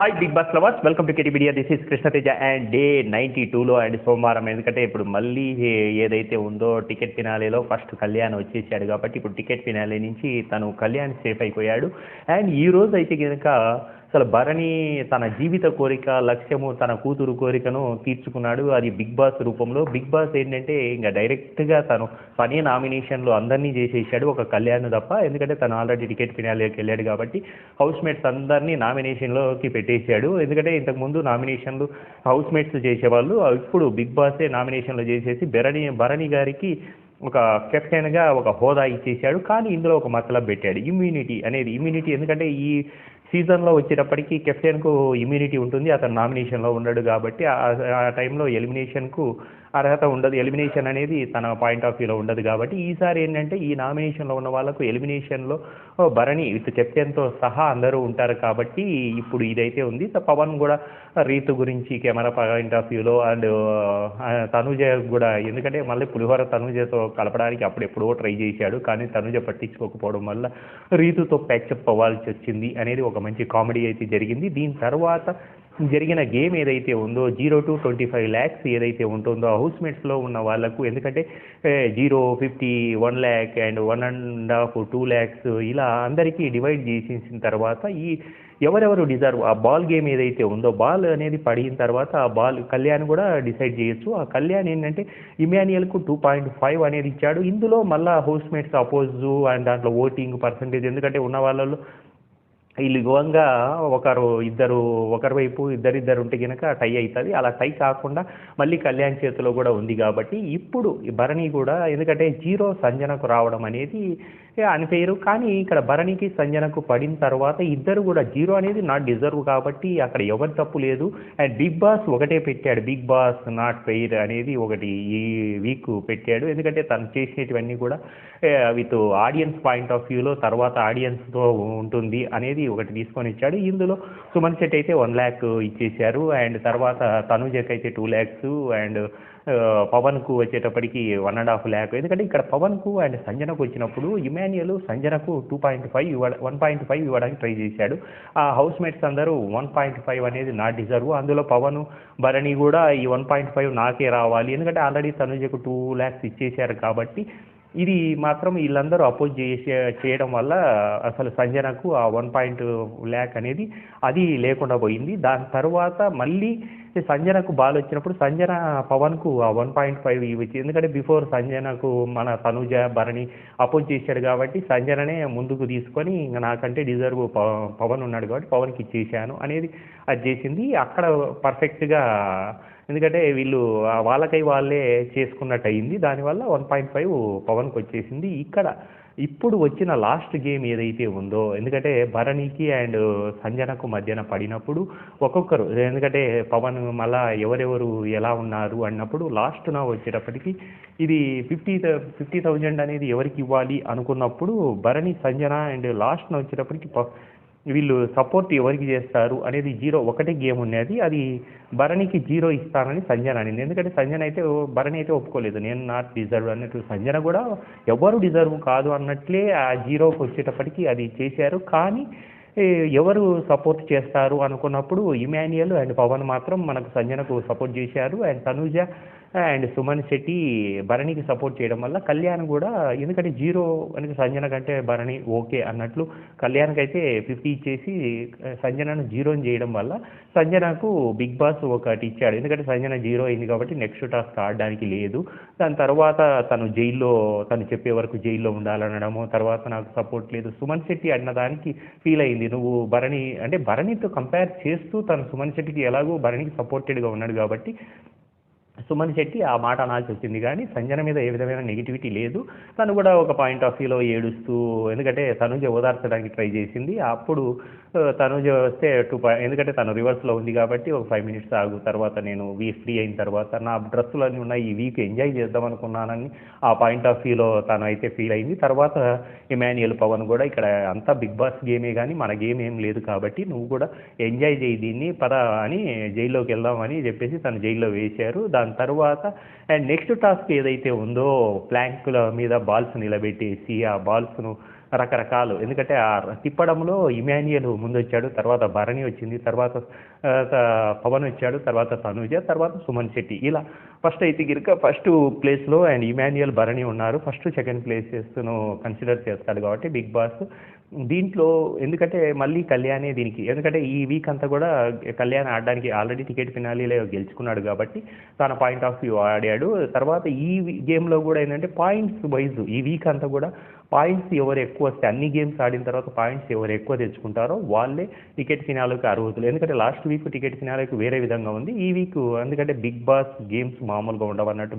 Hi big boss lovers, welcome to కెటిబిడియా. This is Krishnateja and day 92లో and సోమవారం. ఎందుకంటే ఇప్పుడు మళ్ళీ ఏదైతే ఉందో టికెట్ ఫినాలేలో ఫస్ట్ కళ్యాణ్ వచ్చేసాడు కాబట్టి ఇప్పుడు టికెట్ ఫినాలే నుంచి తను కళ్యాణ్ సేఫ్ అయిపోయాడు. అండ్ ఈ రోజు అయితే కనుక అసలు భరణి తన జీవిత కోరిక లక్ష్యము తన కూతురు కోరికను తీర్చుకున్నాడు. అది బిగ్ బాస్ రూపంలో. బిగ్ బాస్ ఏంటంటే ఇంకా డైరెక్ట్గా తను పని నామినేషన్లు అందరినీ చేసేసాడు, ఒక కళ్యాణ్ తప్ప. ఎందుకంటే తను ఆల్రెడీ టికెట్ ఫినాలేకి వెళ్ళాడు కాబట్టి హౌస్ మేట్స్ అందరినీ నామినేషన్లోకి పెట్టేశాడు. ఎందుకంటే ఇంతకుముందు నామినేషన్లు హౌస్ మేట్స్ చేసేవాళ్ళు, ఇప్పుడు బిగ్ బాసే నామినేషన్లు చేసేసి భరణి గారికి ఒక కెప్టెన్గా ఒక హోదా ఇచ్చేసాడు. కానీ ఇందులో ఒక మతలబ్ పెట్టాడు, ఇమ్యూనిటీ. ఎందుకంటే ఈ సీజన్లో వచ్చేటప్పటికి కెప్టెన్కు ఇమ్యూనిటీ ఉంటుంది, అతను నామినేషన్లో ఉండడు కాబట్టి ఆ టైంలో ఎలిమినేషన్కు అర్హత ఉండదు. ఎలిమినేషన్ అనేది తన పాయింట్ ఆఫ్ వ్యూలో ఉండదు కాబట్టి ఈసారి ఏంటంటే ఈ నామినేషన్లో ఉన్న వాళ్ళకు ఎలిమినేషన్లో భరణి విత్ కెప్టెన్తో సహా అందరూ ఉంటారు కాబట్టి ఇప్పుడు ఇదైతే ఉంది. పవన్ కూడా రీతు గురించి కెమెరా పాయింట్ ఆఫ్ వ్యూలో అండ్ తనుజ కూడా, ఎందుకంటే మళ్ళీ పులిహోర తనుజతో కలపడానికి అప్పుడెప్పుడో ట్రై చేశాడు కానీ తనుజ పట్టించుకోకపోవడం వల్ల రీతుతో ప్యాచప్ అవ్వాల్సి వచ్చింది అనేది ఒక మంచి కామెడీ అయితే జరిగింది. దీని తర్వాత జరిగిన గేమ్ ఏదైతే ఉందో 0 to 25 lakhs ఏదైతే ఉంటుందో హౌస్ మేట్స్లో ఉన్న వాళ్ళకు, ఎందుకంటే 0, 50, 1 lakh అండ్ 1.5, 2 lakhs ఇలా అందరికీ డివైడ్ చేసేసిన తర్వాత ఈ ఎవరెవరు డిజర్వ్ ఆ బాల్ గేమ్ ఏదైతే ఉందో బాల్ అనేది పడిన తర్వాత ఆ బాల్ కళ్యాణ్ కూడా డిసైడ్ చేయొచ్చు. ఆ కళ్యాణ్ ఏంటంటే ఇమాన్యుయల్కు 2.5 అనేది ఇచ్చాడు. ఇందులో మళ్ళీ హౌస్ మేట్స్ అపోజ్ అండ్ దాంట్లో ఓటింగ్ పర్సంటేజ్, ఎందుకంటే ఉన్న వాళ్ళలో వీళ్ళు యువంగా ఒకరి వైపు ఇద్దరిద్దరు ఉంటే కనుక టై అవుతుంది. అలా టై కాకుండా మళ్ళీ కళ్యాణ్ చేతిలో కూడా ఉంది కాబట్టి ఇప్పుడు భరణి కూడా, ఎందుకంటే 0 సంజనకు రావడం అనేది అనిపేరు. కానీ ఇక్కడ భరణికి సంజనకు పడిన తర్వాత ఇద్దరు కూడా 0 అనేది నాట్ డిజర్వ్ కాబట్టి అక్కడ ఎవరి తప్పు లేదు. అండ్ బిగ్ బాస్ ఒకటే పెట్టాడు, బిగ్ బాస్ నాట్ ఫెయిర్ అనేది ఒకటి ఈ వీక్ పెట్టాడు. ఎందుకంటే తను చేసేటివన్నీ కూడా విత్ ఆడియన్స్ పాయింట్ ఆఫ్ వ్యూలో తర్వాత ఆడియన్స్తో ఉంటుంది అనేది ఒకటి తీసుకొని ఇచ్చాడు. ఇందులో సుమన్ శెట్టి అయితే 1 lakh ఇచ్చేశారు. అండ్ తర్వాత తనుజకి అయితే 2 lakhs అండ్ పవన్కు వచ్చేటప్పటికి 1.5 lakh. ఎందుకంటే ఇక్కడ పవన్కు అండ్ సంజనకు వచ్చినప్పుడు ఇమాన్యుయల్ సంజనకు 1.5 ఇవ్వడానికి ట్రై చేశాడు. ఆ హౌస్ మేట్స్ అందరూ 1.5 అనేది నాట్ డిజర్వ్. అందులో పవన్ భరణి కూడా ఈ 1.5 నాకే రావాలి, ఎందుకంటే ఆల్రెడీ తనుజకు 2 lakhs ఇచ్చేశారు కాబట్టి. ఇది మాత్రం వీళ్ళందరూ అపోజ్ చేయడం వల్ల అసలు సంజనకు ఆ 1 lakh అనేది అది లేకుండా పోయింది. దాని తర్వాత మళ్ళీ సంజనకు బాల్ వచ్చినప్పుడు సంజన పవన్కు ఆ 1.5 ఇవ్వచ్చు, ఎందుకంటే బిఫోర్ సంజనకు మన తనుజ భరణి అపోజ్ చేశాడు కాబట్టి సంజననే ముందుకు తీసుకొని ఇంకా నాకంటే డిజర్వ్ పవన్ ఉన్నాడు కాబట్టి పవన్కి ఇచ్చేసాను అనేది అది చేసింది. అక్కడ పర్ఫెక్ట్గా, ఎందుకంటే వీళ్ళు వాళ్ళకై వాళ్ళే చేసుకున్నట్టు అయింది. దానివల్ల 1.5 పవన్కి వచ్చేసింది. ఇక్కడ ఇప్పుడు వచ్చిన లాస్ట్ గేమ్ ఏదైతే ఉందో, ఎందుకంటే భరణికి అండ్ సంజనకు మధ్యన పడినప్పుడు ఒక్కొక్కరు, ఎందుకంటే పవన్ మళ్ళా ఎవరెవరు ఎలా ఉన్నారు అన్నప్పుడు లాస్ట్న వచ్చేటప్పటికి ఇది 50,000 అనేది ఎవరికి ఇవ్వాలి అనుకున్నప్పుడు భరణి సంజన అండ్ లాస్ట్న వచ్చేటప్పటికి వీళ్ళు సపోర్ట్ ఎవరికి చేస్తారు అనేది 0 ఒకటే గేమ్ ఉన్నది. అది భరణికి 0 ఇస్తానని సంజన అనింది. ఎందుకంటే సంజన అయితే భరణి అయితే ఒప్పుకోలేదు, నేను నాట్ డిజర్వ్ అన్నట్టు. సంజన కూడా ఎవరు డిజర్వ్ కాదు అన్నట్లే ఆ 0కి వచ్చేటప్పటికి అది చేశారు. కానీ ఎవరు సపోర్ట్ చేస్తారు అనుకున్నప్పుడు ఇమాన్యుయల్ అండ్ పవన్ మాత్రం మనకు సంజనకు సపోర్ట్ చేశారు. అండ్ తనుజ అండ్ సుమన్ శెట్టి భరణికి సపోర్ట్ చేయడం వల్ల కళ్యాణ్ కూడా, ఎందుకంటే 0 అనేది సంజన కంటే భరణి ఓకే అన్నట్లు కళ్యాణ్కి అయితే 50 ఇచ్చేసి సంజనను 0 చేయడం వల్ల సంజనకు బిగ్ బాస్ ఒకటి ఇచ్చాడు. ఎందుకంటే సంజన 0 అయింది కాబట్టి నెక్స్ట్ టాస్క్ ఆడడానికి లేదు. దాని తర్వాత తను చెప్పే వరకు జైల్లో ఉండాలనడము, తర్వాత నాకు సపోర్ట్ లేదు సుమన్ శెట్టి అన్నదానికి ఫీల్ అయింది. నువ్వు భరణితో కంపేర్ చేస్తూ తను సుమన్ శెట్టికి ఎలాగో భరణికి సపోర్టెడ్గా ఉన్నాడు కాబట్టి సుమన్ శెట్టి ఆ మాట అనాల్సి వచ్చింది. కానీ సంజన మీద ఏ విధమైన నెగిటివిటీ లేదు. తను కూడా ఒక పాయింట్ ఆఫ్ వ్యూలో ఏడుస్తూ, ఎందుకంటే తనుజ ఓదార్చడానికి ట్రై చేసింది. అప్పుడు తనుజ వస్తే ఎందుకంటే తను రివర్స్లో ఉంది కాబట్టి ఒక 5 minutes ఆగు, తర్వాత నేను ఫ్రీ అయిన తర్వాత నా డ్రెస్సులు అన్నీ ఉన్నాయి, ఈ వీక్ ఎంజాయ్ చేద్దాం అనుకున్నానని ఆ పాయింట్ ఆఫ్ వ్యూలో తను అయితే ఫీల్ అయింది. తర్వాత ఇమాన్యుయల్ పవన్ కూడా ఇక్కడ అంతా బిగ్ బాస్ గేమే కానీ మన గేమ్ ఏం లేదు కాబట్టి నువ్వు కూడా ఎంజాయ్ చేయి దీన్ని పద అని జైల్లోకి వెళ్దామని చెప్పేసి తను జైల్లో వేశారు. దాని తర్వాత అండ్ నెక్స్ట్ టాస్క్ ఏదైతే ఉందో ప్లాంకుల మీద బాల్స్ నిలబెట్టేసి ఆ బాల్స్ను రకరకాలు. ఎందుకంటే తిప్పడంలో ఇమాన్యుయల్ ముందొచ్చాడు, తర్వాత భరణి వచ్చింది, తర్వాత పవన్ వచ్చాడు, తర్వాత తనుజ, తర్వాత సుమన్ శెట్టి. ఇలా ఫస్ట్ అయితే గినుక ఫస్ట్ ప్లేస్లో అండ్ ఇమాన్యుయల్ భరణి ఉన్నారు. ఫస్ట్ సెకండ్ ప్లేసెస్ను కన్సిడర్ చేస్తాడు కాబట్టి బిగ్ బాస్ దీంట్లో. ఎందుకంటే మళ్ళీ కళ్యాణే దీనికి, ఎందుకంటే ఈ వీక్ అంతా కూడా కళ్యాణ్ ఆడడానికి ఆల్రెడీ టికెట్ ఫినాలీలో గెలుచుకున్నాడు కాబట్టి తన పాయింట్ ఆఫ్ వ్యూ ఆడాడు. తర్వాత ఈ గేమ్లో కూడా ఏంటంటే పాయింట్స్ వైజ్ ఈ వీక్ అంతా కూడా పాయింట్స్ ఎవరు ఎక్కువ వస్తే, అన్ని గేమ్స్ ఆడిన తర్వాత పాయింట్స్ ఎవరు ఎక్కువ తెచ్చుకుంటారో వాళ్ళే టికెట్ ఫినాలకు అర్హుతులు. ఎందుకంటే లాస్ట్ వీక్ టికెట్ ఫినాలకు వేరే విధంగా ఉంది, ఈ వీక్ ఎందుకంటే బిగ్ బాస్ గేమ్స్ మామూలుగా ఉండవు అన్నట్టు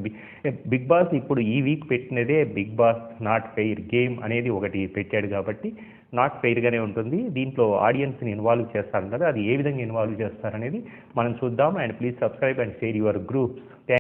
బిగ్ బాస్ ఇప్పుడు ఈ వీక్ పెట్టినదే Bigg Boss not fair game అనేది ఒకటి పెట్టాడు కాబట్టి నాట్ ఫెయిర్గానే ఉంటుంది. దీంట్లో ఆడియన్స్ని ఇన్వాల్వ్ చేస్తారు కదా, అది ఏ విధంగా ఇన్వాల్వ్ చేస్తారనేది మనం చూద్దాం. And please subscribe and share your groups.